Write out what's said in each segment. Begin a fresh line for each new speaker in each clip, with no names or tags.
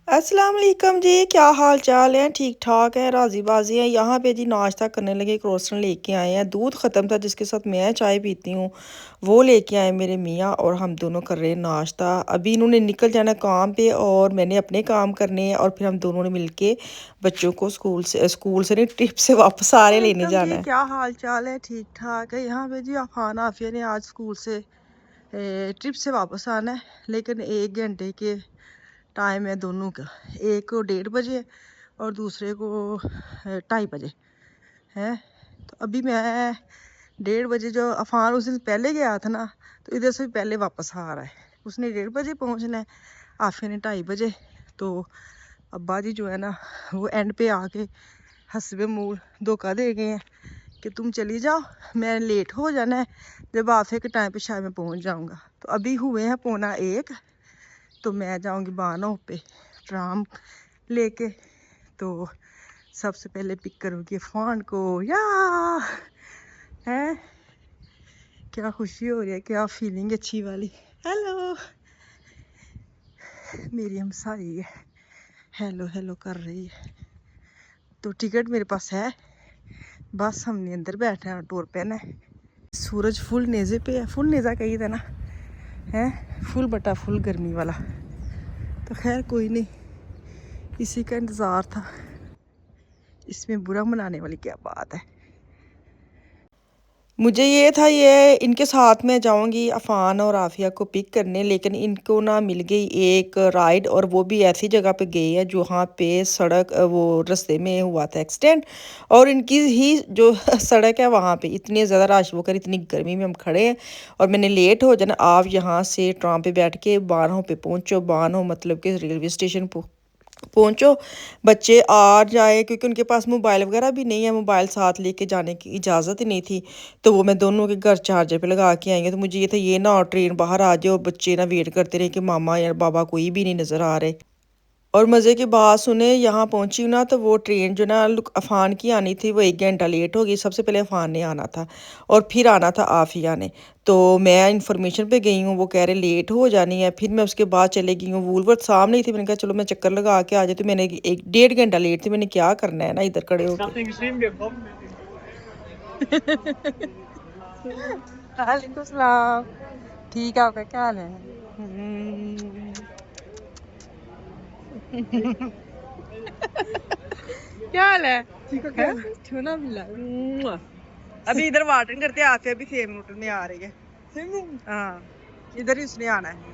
अस्सलाम वालेकुम जी, क्या हाल चाल है? ठीक ठाक है, राजी बाजी है। यहाँ पे जी नाश्ता करने लगे, क्रोसन लेके आए हैं। दूध ख़त्म था जिसके साथ मैं चाय पीती हूँ, वो लेके आए मेरे मियाँ, और हम दोनों कर रहे हैं नाश्ता। अभी इन्होंने निकल जाना काम पे और मैंने अपने काम करने हैं, और फिर हम दोनों ने मिलके बच्चों को स्कूल से नहीं, ट्रिप से वापस सारे लेने
वेलकम
जाना
जी,
है।
क्या हाल चाल है? ठीक ठाक है। यहाँ पे जी अफान आफिया ने आज स्कूल से ट्रिप से वापस आना है, लेकिन 1 घंटे के टाइम है दोनों का। एक को 1:30 बजे और दूसरे को 2:30 बजे है। तो अभी मैं 1:30 बजे, जो अफान उस दिन पहले गया था ना, तो इधर से भी पहले वापस आ रहा है। उसने 1:30 बजे पहुँचना है, आफिया ने 2:30 बजे। तो अब्बा जी जो है ना, वो एंड पे आके हंसबे मूड धोखा दे गए हैं कि तुम चली जाओ, मैं लेट हो जाना है, जब आफिया के टाइम पे शायद मैं पहुंच जाऊंगा। तो अभी हुए हैं 1:45, तो मैं जाऊंगी बानो पे ट्राम लेके। तो सबसे पहले पिक करूंगी फान को। या है, क्या खुशी हो रही है, क्या फीलिंग अच्छी वाली। हेलो, मेरी हमसाई है, हेलो हेलो कर रही है। तो टिकट मेरे पास है, बस हमने अंदर बैठे हैं, टूर पे ना। सूरज फुल नेज़े पे है, फुल नेज़ा कही था ना, है फुल बटा फुल गर्मी वाला। तो खैर कोई नहीं, इसी का इंतज़ार था, इसमें बुरा मनाने वाली क्या बात है।
मुझे ये था ये इनके साथ में जाऊंगी अफ़ान और आफिया को पिक करने, लेकिन इनको ना मिल गई एक राइड, और वो भी ऐसी जगह पे गई है जहाँ पे सड़क वो रास्ते में हुआ था एक्सीडेंट, और इनकी ही जो सड़क है वहाँ पे इतनी ज़्यादा रश होकर इतनी गर्मी में हम खड़े हैं, और मैंने लेट हो जाना। आप यहाँ से ट्राम पे बैठ के बारहों पे पहुँचो, बारहों मतलब कि रेलवे स्टेशन पहुंचो, बच्चे आ जाए, क्योंकि उनके पास मोबाइल वगैरह भी नहीं है, मोबाइल साथ लेके जाने की इजाज़त ही नहीं थी। तो वो मैं दोनों के घर चार्जर पे लगा के आई हूँ। तो मुझे ये था ये ना, और ट्रेन बाहर आ जाए और बच्चे ना वेट करते रहे कि मामा या बाबा कोई भी नहीं नज़र आ रहे। और मज़े की बात सुने, यहाँ पहुंची हूँ ना, तो वो ट्रेन जो ना अफ़ान की आनी थी वो 1 घंटा लेट हो गई। सबसे पहले अफ़ान ने आना था और फिर आना था आफिया ने। तो मैं इंफॉर्मेशन पे गई हूँ, वो कह रहे लेट हो जानी है। फिर मैं उसके बाद चले गई हूँ, वूलवर्थ सामने ही थी। मैंने कहा चलो मैं चक्कर लगा के आ जाती। तो मैंने 1 डेढ़ घंटा लेट थी, मैंने क्या करना है ना इधर खड़े होकर।
वालेकुम सलाम। ठीक है, आपका क्या हाल है? क्या हाल है? छूना मिला। अभी इधर वार्डन करते आफिया भी सेम रूट में आ रही है। हाँ, इधर ही उसने आना है।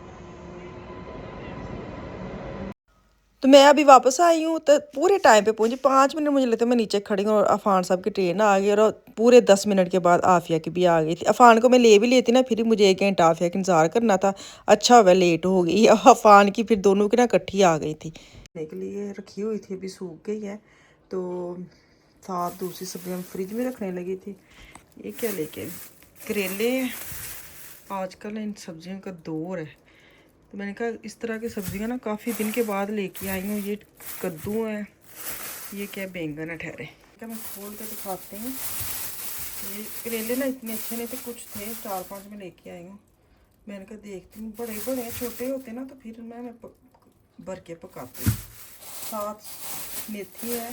तो मैं अभी वापस आई हूँ, तो पूरे टाइम पे पहुंची। 5 मिनट मुझे लगता है मैं नीचे खड़ी हूँ और अफान साहब की ट्रेन आ गई, और पूरे 10 मिनट के बाद आफिया की भी आ गई थी। अफान को मैं ले भी लेती ना, फिर मुझे 1 घंटा आफिया का इंतजार करना था। अच्छा हुआ लेट हो गई। अफान की फिर दोनों की ना इकट्ठी आ गई थी। के लिए रखी हुई थी, अभी सूख गई है। तो साथ दूसरी सब्जी हम फ्रिज में रखने लगी थी। ये क्या लेके आई? करेले। आजकल इन सब्जियों का दौर है, तो मैंने कहा इस तरह की सब्जियां ना काफ़ी दिन के बाद लेके आई हूँ। ये कद्दू है, ये क्या बैंगन है, ठहरे क्या मैं खोल के दिखाते हैं। ये करेले ना इतने अच्छे नहीं थे, कुछ थे 4-5 में लेके आई हूँ। मैंने कहा देखती हूँ, बड़े बड़े हैं, छोटे होते ना तो फिर मैं भर के पकाती हूँ। साथ मेथी है,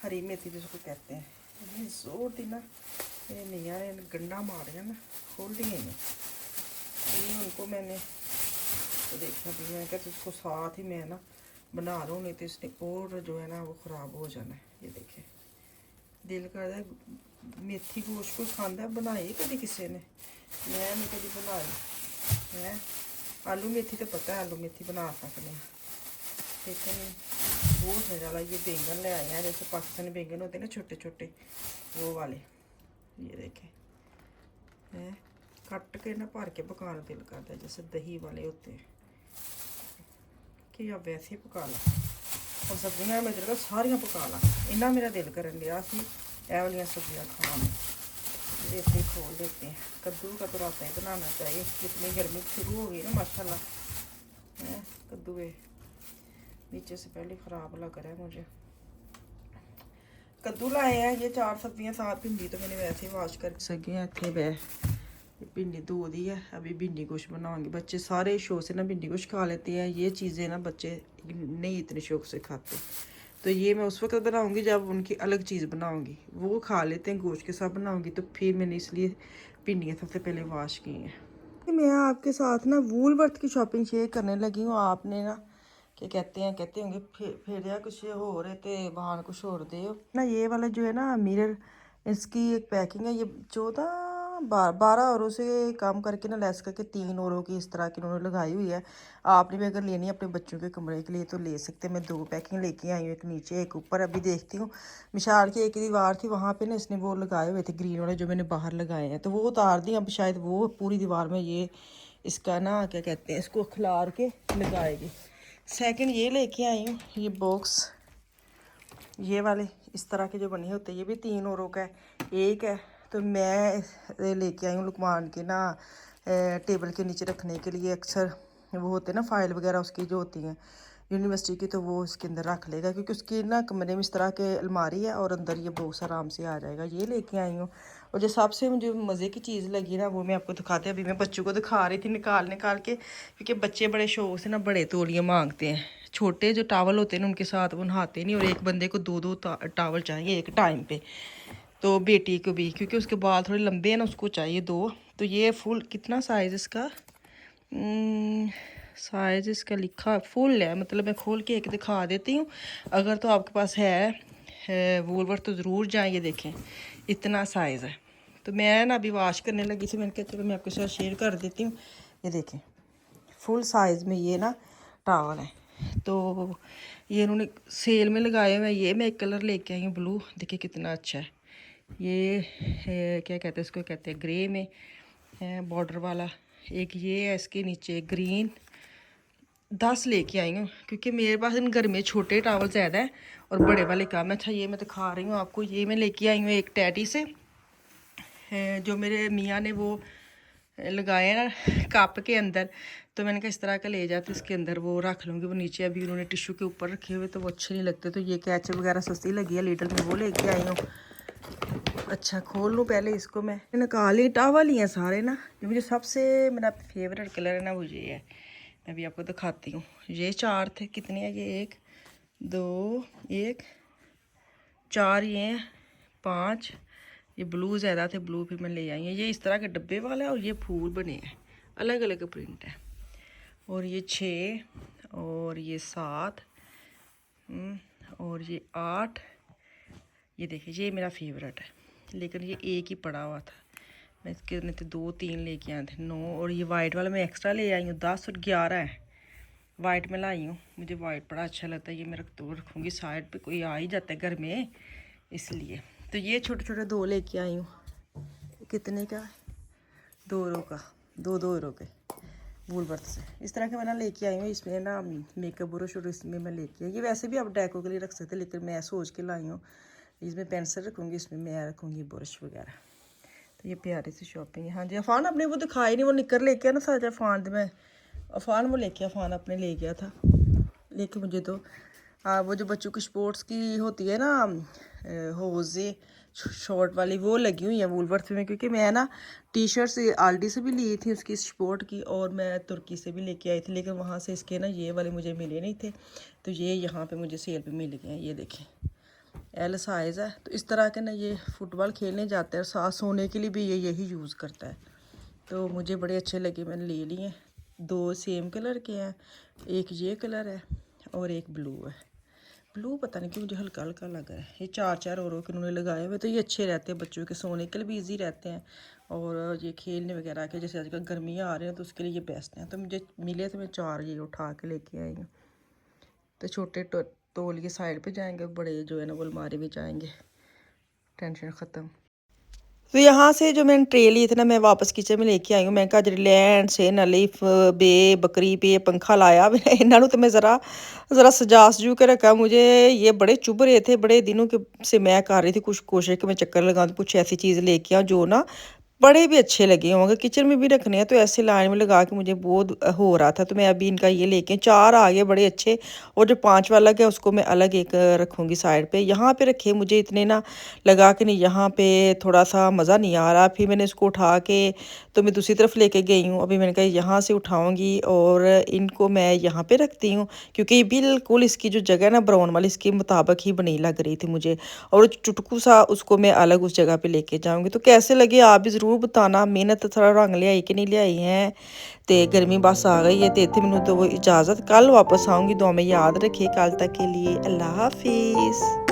हरी मेथी जिसको कहते हैं। इतनी जोर दी ना, ये नहीं यार, गंडा मार गया ना, खोल दिए नहीं। ये उनको मैंने तो देखा भी, मैं कहती उसको साथ ही मैं ना बना लूँ, नहीं तो इसने और जो है ना वो ख़राब हो जाना है। ये देखे, दिल कर रहा है मेथी गोश्त को खांदा है। बनाई कभी किसी ने? मैं नहीं कभी बनाई है। आलू मेथी तो पता है, आलू मेथी बना सकते हैं, लेकिन बहुत है ज़्यादा। ये बैंगन ले आए हैं, जैसे पाकिस्तानी बैंगन होते हैं ना छोटे छोटे, वो वाले। ये देखें हैं, कट के ना भर के पकाना दिल करता है, जैसे दही वाले होते हैं कि या वैसे ही पका ला। और सब्जियां मैं दिल कर सारियां पका ला, इन्ना मेरा दिल करन दिया सी ए वाली सब्जियां खाने। देते खोल देते हैं। कद्दू का तो रात ही बनाना चाहिए, जितनी गर्मी शुरू हो गई ना माशाल्लाह है। कद्दू नीचे से पहले ख़राब लग रहा है मुझे। कद्दू लाए हैं, ये 4 सब्जियां, साथ भिंडी तो मैंने वैसे ही वाश कर सके थे। वह भिंडी धो दी है, अभी भिंडी गोश्त बनाऊंगी। बच्चे सारे शौक से ना भिंडी गोश्त खा लेते हैं, ये चीज़ें ना बच्चे नहीं इतने शौक से खाते। तो ये मैं उस वक्त बनाऊंगी जब उनकी अलग चीज़ बनाऊंगी, वो खा लेते हैं गोश्त के साथ बनाऊंगी। तो फिर मैंने इसलिए भिंडियाँ सबसे पहले वाश की हैं। मैं आपके साथ ना वूलवर्थ की शॉपिंग शेयर करने लगी हूँ। आपने ना क्या कहते होंगे फिर या कुछ हो रहे थे बाहर कुछ और दे हो ना। ये वाला जो है ना मिरर, इसकी एक पैकिंग है। ये 12 और से काम करके ना लेस करके 3 और की इस तरह की उन्होंने लगाई हुई है। आपने भी अगर लेनी है अपने बच्चों के कमरे के लिए तो ले सकते हैं। मैं 2 पैकिंग लेके आई हूँ, एक नीचे एक ऊपर। अभी देखती हूँ मिशाल की एक दीवार थी वहाँ पे ना इसने वो लगाए हुए थे ग्रीन वाले जो मैंने बाहर लगाए हैं, तो वो उतार दी। अब शायद वो पूरी दीवार में ये इसका ना क्या कहते हैं इसको खिलार के लगाएगी। सेकंड ये लेके आई हूँ, ये बॉक्स ये वाले इस तरह के जो बने होते हैं, ये भी 3 का है, एक है। तो मैं लेके आई हूँ लुकमान के ना टेबल के नीचे रखने के लिए। अक्सर वो होते हैं ना फाइल वगैरह उसकी जो होती हैं यूनिवर्सिटी की, तो वो इसके अंदर रख लेगा क्योंकि उसकी ना कमरे में इस तरह के अलमारी है और अंदर ये बॉक्स आराम से आ जाएगा। ये लेके आई हूँ। और जो सबसे मुझे मज़े की चीज़ लगी ना वो मैं आपको दिखाती हूँ। अभी मैं बच्चों को दिखा रही थी निकाल के, क्योंकि बच्चे बड़े शौक से ना बड़े तौलिए मांगते हैं। छोटे जो टावल होते हैं ना उनके साथ वो नहाते नहीं, और एक बंदे को 2-2 टावल चाहिए एक टाइम पे। तो बेटी को भी, क्योंकि उसके बाल थोड़े लंबे हैं ना, उसको चाहिए 2। तो ये फुल कितना साइज़ इसका, साइज़ इसका लिखा फुल है, मतलब मैं खोल के एक दिखा देती हूँ। अगर तो आपके पास है वूलवर्थ तो ज़रूर जाएँ। ये देखें इतना साइज़ है। तो मैं ना अभी वॉश करने लगी थी, मैंने कहा चलो मैं आपके साथ शेयर कर देती हूँ। ये देखें फुल साइज़ में ये ना टावल है। तो ये इन्होंने सेल में लगाए हुए हैं। ये मैं एक कलर लेके आई हूँ ब्लू, देखिए कितना अच्छा है। ये क्या कहते हैं इसको, कहते हैं ग्रे में है बॉर्डर वाला। एक ये है इसके नीचे ग्रीन। 10 लेके आई हूँ क्योंकि मेरे पास इन घर में छोटे टावल ज़्यादा है और बड़े वाले कम है। अच्छा ये मैं दिखा रही हूँ आपको, ये मैं लेके आई हूँ एक टैडी से, जो मेरे मियाँ ने वो लगाए ना कप के अंदर। तो मैंने कहा इस तरह का ले जाते इसके अंदर वो रख लूँगी। वो नीचे अभी उन्होंने टिश्यू के ऊपर रखे हुए तो वो अच्छे नहीं लगते। तो ये कैच वगैरह सस्ती लगी है लीडर में, वो लेके आई हूँ। अच्छा खोल लूँ पहले इसको, मैं निकाल ली। टावल ही हैं सारे ना। जो मुझे सबसे मेरा फेवरेट कलर है ना वो ये है, मैं भी आपको दिखाती हूँ। ये 4 थे, कितने हैं ये, 1 2 1 4 ये हैं, 5 ये ब्लू ज़्यादा थे, ब्लू फिर मैं ले आई हूँ। ये इस तरह के डब्बे वाला है और ये फूल बने हैं, अलग अलग प्रिंट है। और ये 6 और ये 7 और ये 8। ये देखिए ये मेरा फेवरेट है, लेकिन ये एक ही पड़ा हुआ था। मैं इसके नहीं तो 2-3 लेके आए थे, 9। और ये वाइट वाला मैं एक्स्ट्रा ले आई हूँ, 10 और 11 है। वाइट में लाई हूँ, मुझे वाइट बड़ा अच्छा लगता है। ये मैं रखूँगी साइड पे, कोई आ ही जाता है घर में इसलिए। तो ये छोटे छोटे 2 लेके आई हूँ। कितने का, 2 का, 2 के वूलवर्थ से। इस तरह के मैं ना लेके आई हूँ। इसमें ना मेकअप ब्रश और इसमें मैं लेके आई। ये वैसे भी आप डेको के लिए रख सकते हैं, लेकिन मैं सोच के लाई हूँ इसमें पेंसिल रखूँगी, इसमें मैं रखूँगी ब्रश वगैरह। तो ये प्यारी सी शॉपिंग है। हाँ जी अफान अपने वो दिखाई नहीं, वो निकर लेके आया ना सारा अफान में, अफान वो लेके अफान अपने ले गया था लेके मुझे। तो वो जो बच्चों की स्पोर्ट्स की होती है ना होज़े शॉर्ट वाली, वो लगी हुई है वूलवर्थ में। क्योंकि मैं ना टी शर्ट्स आल्डी से भी ली थी उसकी स्पोर्ट की, और मैं तुर्की से भी लेके आई थी, लेकिन वहाँ से इसके ना ये वाले मुझे मिले नहीं थे। तो ये यहाँ पे मुझे सेल पे मिल गए हैं। ये देखें एल साइज़ है। तो इस तरह के ना ये फुटबॉल खेलने जाते हैं, साथ सोने के लिए भी ये यही यूज़ करता है। तो मुझे बड़े अच्छे लगे, मैंने ले लिए। 2 सेम कलर के हैं, एक ये कलर है और एक ब्लू है। ब्लू पता नहीं क्यों मुझे हल्का हल्का लग रहा है। ये 4-4 औरों के उन्होंने लगाए हुए। तो ये अच्छे रहते हैं बच्चों के सोने के लिए भी ईजी रहते हैं, और ये खेलने वगैरह के, जैसे आजकल गर्मियाँ आ रही हैं तो उसके लिए ये बेस्ट हैं। तो मुझे मिले तो मैं 4 ये उठा के लेके आई हूँ। तो छोटे तौलिए साइड पे जाएंगे, बड़े जो है ना वो अलमारी में जाएंगे, टेंशन ख़त्म। तो यहाँ से जो मैंने ट्रे ली थी ना, मैं वापस किचन में लेके आई हूँ। मैं कहा रिलैंड से नलीफ बे बकरी पे पंखा लाया मैंने, इन्होंने तो मैं ज़रा सजा सजू के रखा। मुझे ये बड़े चुभ रहे थे, बड़े दिनों के से मैं कर रही थी कुछ कोशिश कि मैं चक्कर लगाऊँ, कुछ ऐसी चीज़ लेके आऊँ जो ना बड़े भी अच्छे लगे होंगे। किचन में भी रखने हैं तो ऐसे लाइन में लगा के मुझे बहुत हो रहा था, तो मैं अभी इनका ये लेके 4 आ गए बड़े अच्छे। और जो 5 वाला है उसको मैं अलग एक रखूँगी साइड पे। यहाँ पे रखे मुझे इतने ना लगा कि नहीं, यहाँ पे थोड़ा-सा मज़ा नहीं आ रहा। फिर मैंने इसको उठा के तो मैं दूसरी तरफ लेके गई हूँ। अभी मैंने कहा यहाँ से उठाऊँगी और इनको मैं यहाँ पे रखती हूँ, क्योंकि बिल्कुल इसकी जो जगह है ना ब्राउन वाली, इसके मुताबिक ही बनी लग रही थी मुझे। और चुटकू सा उसको मैं अलग उस जगह पे लेके जाऊँगी। तो कैसे लगे आप भी ज़रूर बताना। मेहनत थोड़ा रंग लियाई कि नहीं लियाई है। ते गर्मी बस आ गई है ते इत्थे मैनू दो इजाज़त। कल वापस आऊँगी। दुआ में याद रखिए। कल तक के लिए अल्लाह हाफ़िज़।